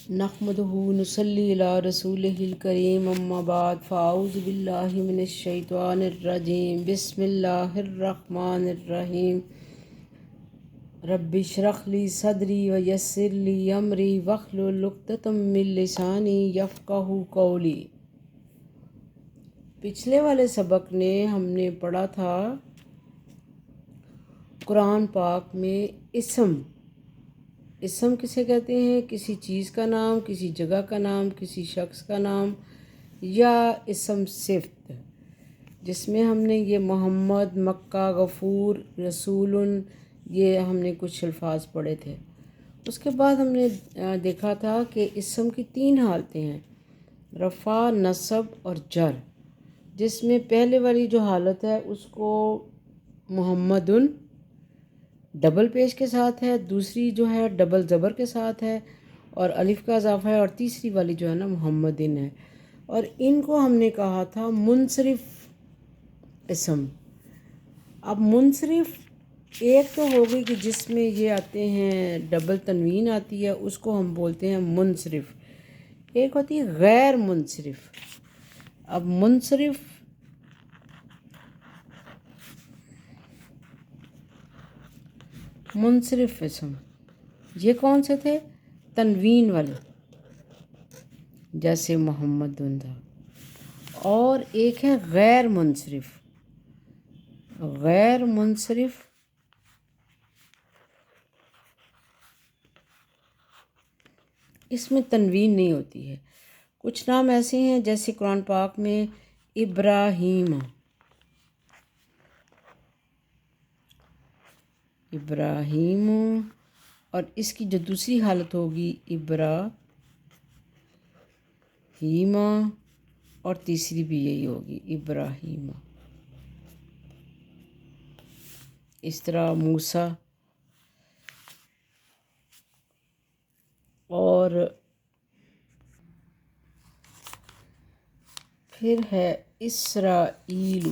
نحمدہ نصلی علی رسولہ الکریم اما بعد فاعوذ باللہ من الشیطان الرجیم بسم اللہ الرحمن الرحیم رب اشرح لی صدری ویسر لی امری واحلل عقدۃ من لسانی یفقہوا قولی۔ پچھلے والے سبق نے ہم نے پڑھا تھا قرآن پاک میں اسم کسے کہتے ہیں؟ کسی چیز کا نام، کسی جگہ کا نام، کسی شخص کا نام یا اسم صفت، جس میں ہم نے یہ محمد، مکہ، غفور، رسول، یہ ہم نے کچھ الفاظ پڑھے تھے۔ اس کے بعد ہم نے دیکھا تھا کہ اسم کی 3 حالتیں ہیں، رفع، نصب اور جر، جس میں پہلے والی جو حالت ہے اس کو محمد ڈبل پیش کے ساتھ ہے، دوسری جو ہے ڈبل زبر کے ساتھ ہے اور الف کا اضافہ ہے، اور تیسری والی جو ہے نا محمدن ہے، اور ان کو ہم نے کہا تھا منصرف اسم۔ اب منصرف ایک تو ہوگی کہ جس میں یہ آتے ہیں ڈبل تنوین آتی ہے، اس کو ہم بولتے ہیں منصرف، ایک ہوتی ہے غیر منصرف۔ اب منصرف اسم یہ کون سے تھے؟ تنوین والے، جیسے محمد تھا، اور ایک ہے غیر منصرف۔ غیر منصرف اس میں تنوین نہیں ہوتی ہے۔ کچھ نام ایسے ہیں جیسے قرآن پاک میں ابراہیم، اور اس کی جو دوسری حالت ہوگی ابراہیم، اور تیسری بھی یہی ہوگی ابراہیم۔ اس طرح موسیٰ، اور پھر ہے اسرائیل،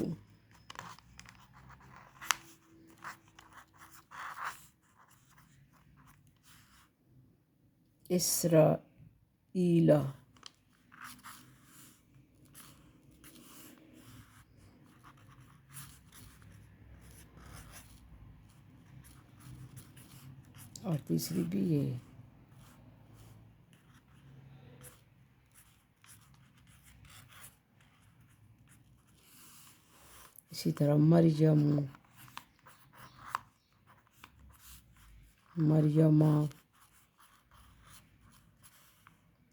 اور تیسری بھی یہ۔ اسی طرح مریم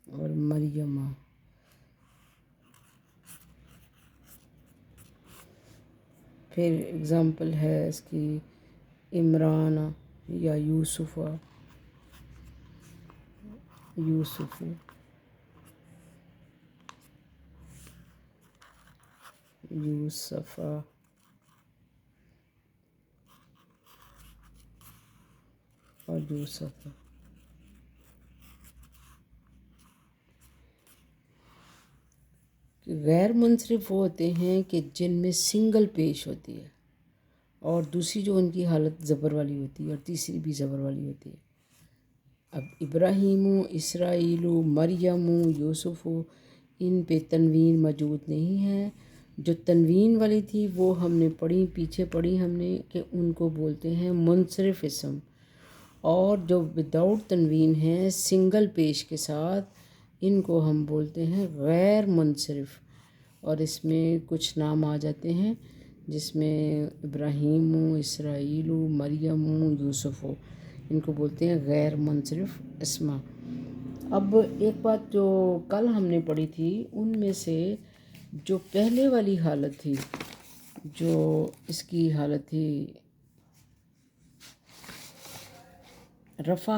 اور مریمہ۔ پھر اگزامپل ہے اس کی عمران یا یوسف، اور یوسف۔ غیر منصرف وہ ہوتے ہیں کہ جن میں سنگل پیش ہوتی ہے، اور دوسری جو ان کی حالت زبر والی ہوتی ہے اور تیسری بھی زبر والی ہوتی ہے۔ اب ابراہیم، اسرائیل، مریم، یوسف، ان پہ تنوین موجود نہیں ہے۔ جو تنوین والی تھی وہ ہم نے پیچھے پڑھی ہم نے کہ ان کو بولتے ہیں منصرف اسم، اور جو وداؤٹ تنوین ہیں سنگل پیش کے ساتھ، ان کو ہم بولتے ہیں غیر منصرف۔ اور اس میں کچھ نام آ جاتے ہیں جس میں ابراہیم، اسرائیل، مریم، یوسف، ان کو بولتے ہیں غیر منصرف اسما۔ اب ایک بات جو کل ہم نے پڑھی تھی، ان میں سے جو پہلے والی حالت تھی، جو اس کی حالت تھی رفع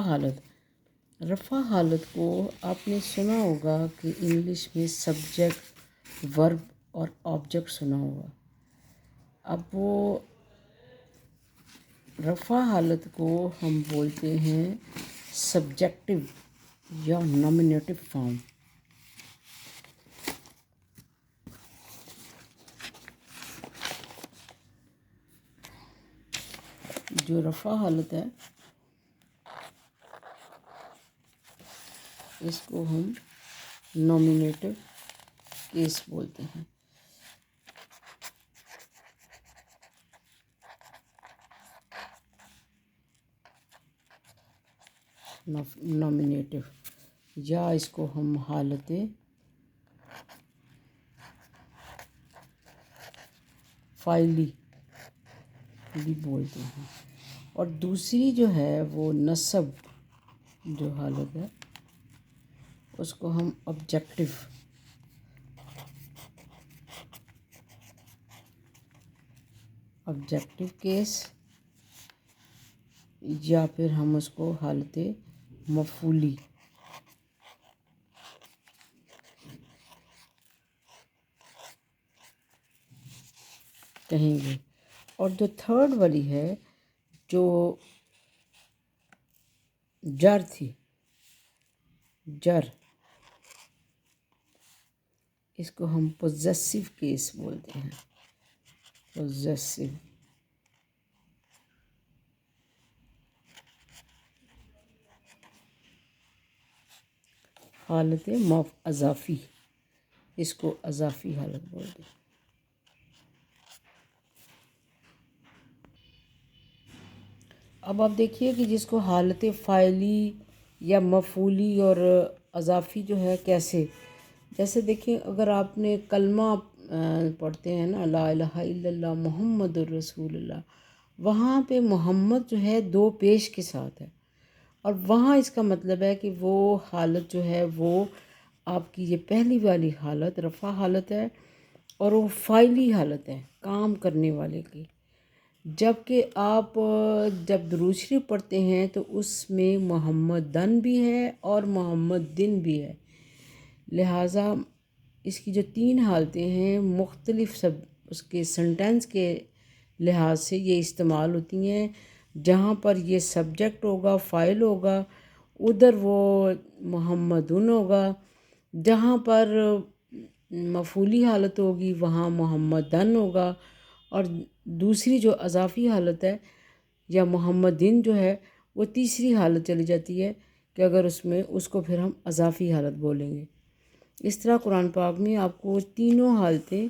حالت کو آپ نے سنا ہوگا کہ انگلش میں سبجیکٹ، ورب اور آبجیکٹ سنا ہوگا۔ اب وہ رفع حالت کو ہم بولتے ہیں سبجیکٹیو یا نامینیٹو فارم۔ جو رفع حالت ہے اس کو ہم نومینیٹو کیس بولتے ہیں۔ نومینیٹو، یا اس کو ہم حالت فاعلی بھی بولتے ہیں۔ اور دوسری جو ہے وہ نصب جو حالت ہے اس کو ہم آبجیکٹو کیس، یا پھر ہم اس کو حالت مفعولی کہیں گے۔ اور جو تھرڈ والی ہے جو جر تھی، جر، اس کو ہم پوزیسو کیس بولتے ہیں۔ پوزیسو، حالت اضافی، اس کو اضافی حالت بولتے ہیں۔ اب آپ دیکھیے کہ جس کو حالت فاعلی یا مفعولی اور اضافی جو ہے کیسے، جیسے دیکھیں اگر آپ نے کلمہ پڑھتے ہیں نا، لا الہ الا اللہ محمد الرسول اللہ، وہاں پہ محمد جو ہے دو پیش کے ساتھ ہے، اور وہاں اس کا مطلب ہے کہ وہ حالت جو ہے وہ آپ کی یہ پہلی والی حالت رفع حالت ہے، اور وہ فاعلی حالت ہے کام کرنے والے کی۔ جبکہ آپ جب درود شریف پڑھتے ہیں تو اس میں محمدن بھی ہے اور محمدن بھی ہے، لہٰذا اس کی جو تین حالتیں ہیں مختلف اس کے سنٹینس کے لحاظ سے یہ استعمال ہوتی ہیں۔ جہاں پر یہ سبجیکٹ ہوگا، فاعل ہوگا، ادھر وہ محمدن ہوگا، جہاں پر مفعولی حالت ہوگی وہاں محمدن ہوگا، اور دوسری جو اضافی حالت ہے یا محمدن جو ہے وہ تیسری حالت چلی جاتی ہے کہ اگر اس کو پھر ہم اضافی حالت بولیں گے۔ اس طرح قرآن پاک میں آپ کو تینوں حالتیں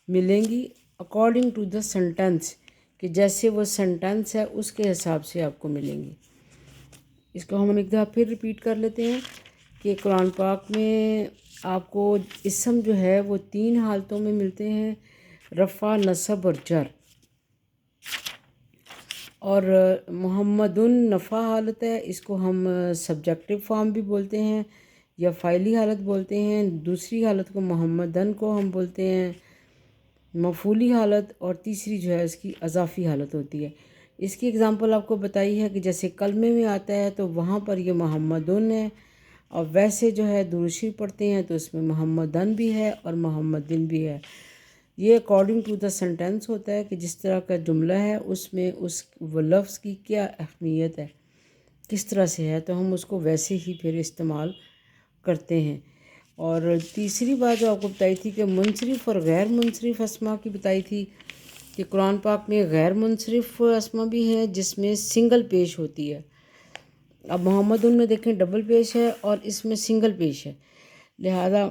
ملیں گی اکارڈنگ ٹو دا سنٹینس، کہ جیسے وہ سنٹینس ہے اس کے حساب سے آپ کو ملیں گی۔ اس کو ہم ایک دفعہ پھر ریپیٹ کر لیتے ہیں کہ قرآن پاک میں آپ کو اسم جو ہے وہ تین حالتوں میں ملتے ہیں، رفع، نصب اور جر۔ اور محمدن نفع حالت ہے، اس کو ہم سبجیکٹو فارم بھی بولتے ہیں یا فاعلی حالت بولتے ہیں۔ دوسری حالت کو محمدن کو ہم بولتے ہیں مفعولی حالت، اور تیسری جو ہے اس کی اضافی حالت ہوتی ہے۔ اس کی اگزامپل آپ کو بتائی ہے کہ جیسے کلمے میں آتا ہے تو وہاں پر یہ محمدن ہے، اور ویسے جو ہے درود شریف پڑھتے ہیں تو اس میں محمدن بھی ہے اور محمدن بھی ہے۔ یہ اکارڈنگ ٹو دا سنٹینس ہوتا ہے کہ جس طرح کا جملہ ہے اس میں وہ لفظ کی کیا اہمیت ہے، کس طرح سے ہے، تو ہم اس کو ویسے ہی پھر استعمال کرتے ہیں۔ اور تیسری بات جو آپ کو بتائی تھی کہ منصرف اور غیر منصرف اسما کی بتائی تھی کہ قرآن پاک میں غیر منصرف اسما بھی ہیں جس میں سنگل پیش ہوتی ہے۔ اب محمد ان میں دیکھیں ڈبل پیش ہے اور اس میں سنگل پیش ہے، لہذا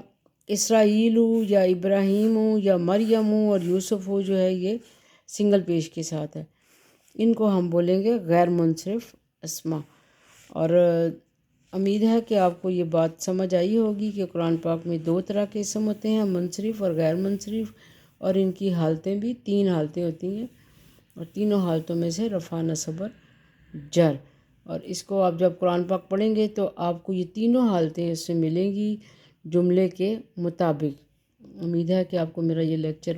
اسرائیل ہو یا ابراہیم ہو یا مریم ہو اور یوسف ہو جو ہے یہ سنگل پیش کے ساتھ ہے، ان کو ہم بولیں گے غیر منصرف اسما۔ اور امید ہے کہ آپ کو یہ بات سمجھ آئی ہوگی کہ قرآن پاک میں دو طرح کے اسم ہوتے ہیں، منصرف اور غیر منصرف، اور ان کی حالتیں بھی تین حالتیں ہوتی ہیں، اور تینوں حالتوں میں سے رفع، نصب اور جر۔ اور اس کو آپ جب قرآن پاک پڑھیں گے تو آپ کو یہ تینوں حالتیں اس سے ملیں گی جملے کے مطابق۔ امید ہے کہ آپ کو میرا یہ لیکچر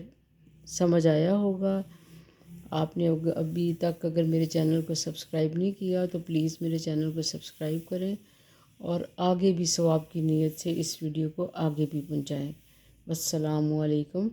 سمجھ آیا ہوگا۔ آپ نے ابھی تک اگر میرے چینل کو سبسکرائب نہیں کیا تو پلیز میرے چینل کو سبسکرائب کریں، اور آگے بھی ثواب کی نیت سے اس ویڈیو کو آگے بھی پہنچائیں۔ السلام علیکم۔